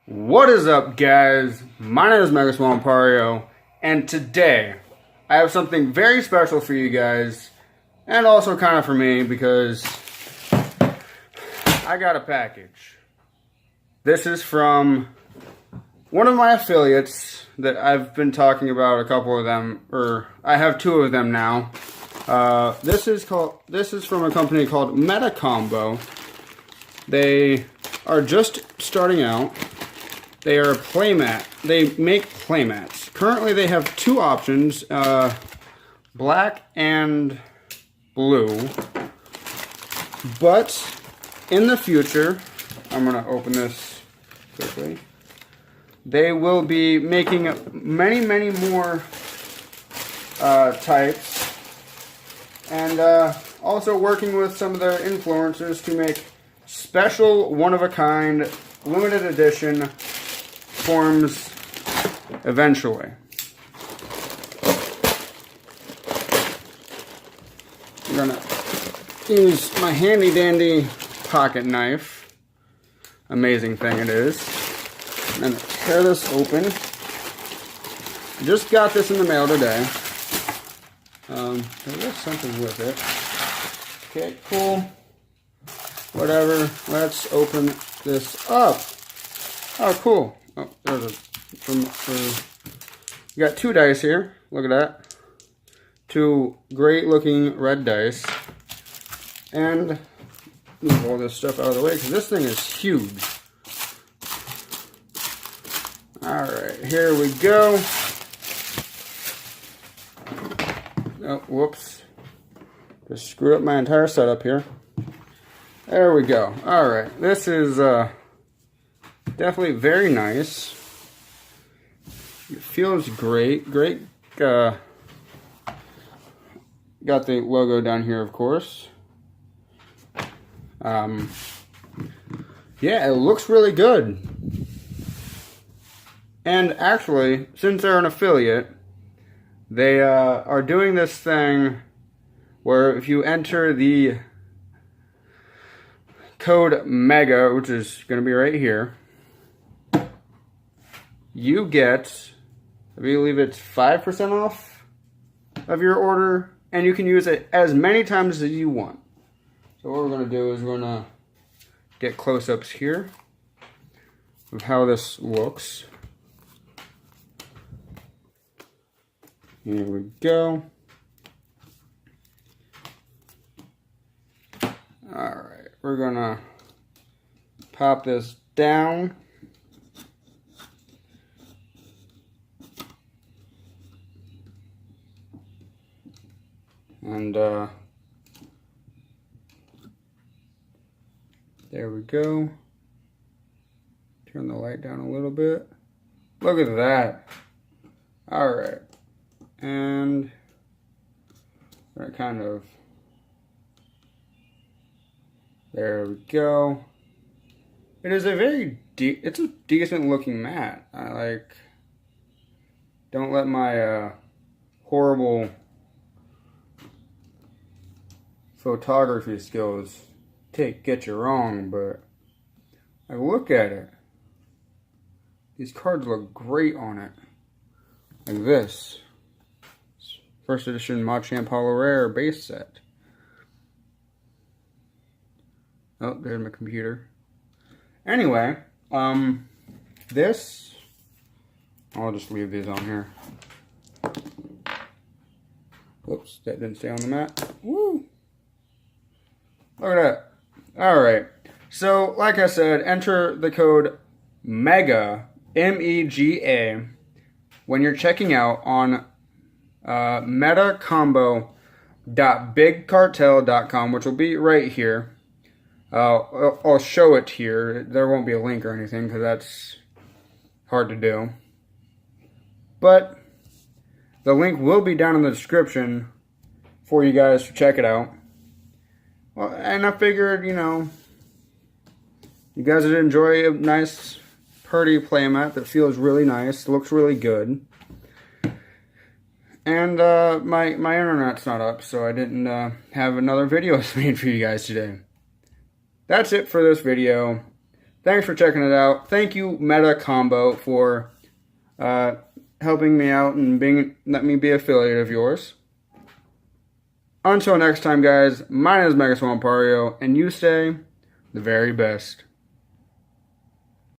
What is up, guys? My name is MetaCombo, and today I have something very special for you guys, and also kind of for me, because I got a package. This is from one of my affiliates that I've been talking about, a couple of them, or I have two of them now. This is from a company called MetaCombo. They are just starting out. They are a playmat. They make playmats. Currently, they have two options, black and blue. But in the future, I'm gonna open this quickly. They will be making many more types, and also working with some of their influencers to make special, one-of-a-kind, limited edition forms eventually. I'm gonna use my handy dandy pocket knife. Amazing thing it is. I'm gonna tear this open. Just got this in the mail today. There was something with it. Okay, cool. Whatever. Let's open this up. Oh, cool. Oh, there's you got two dice here. Look at that. Two great looking red dice. And move all this stuff out of the way because this thing is huge. Alright, here we go. Oh, whoops. Just screwed up my entire setup here. There we go. Alright, this is definitely very nice. It feels great. Got the logo down here, of course. Yeah, it looks really good. And actually, since they're an affiliate, they are doing this thing where if you enter the code MEGA, which is going to be right here, you get, I believe it's 5% off of your order, and you can use it as many times as you want. So what we're going to do is we're going to get close-ups here of how this looks. Here we go. Alright, we're going to pop this down. And there we go. Turn the light down a little bit. Look at that. Alright. And kind of, there we go. It is a very it's a decent looking mat. I don't let my horrible photography skills get you wrong, but I look at it. These cards look great on it. Like this. First edition Machamp Holo Rare base set. Oh, there's my computer. Anyway, this, I'll just leave these on here. Whoops, that didn't stay on the mat. Woo! Look at that. Alright, so like I said, enter the code MEGA, M-E-G-A, when you're checking out on metacombo.bigcartel.com, which will be right here. I'll show it here. There won't be a link or anything because that's hard to do. But the link will be down in the description for you guys to check it out. Well, and I figured, you know, you guys would enjoy a nice, pretty playmat that feels really nice, looks really good. And my internet's not up, so I didn't have another video made for you guys today. That's it for this video. Thanks for checking it out. Thank you, MetaCombo, for helping me out and letting me be affiliate of yours. Until next time, guys, my name is Megaswampario, and you stay the very best.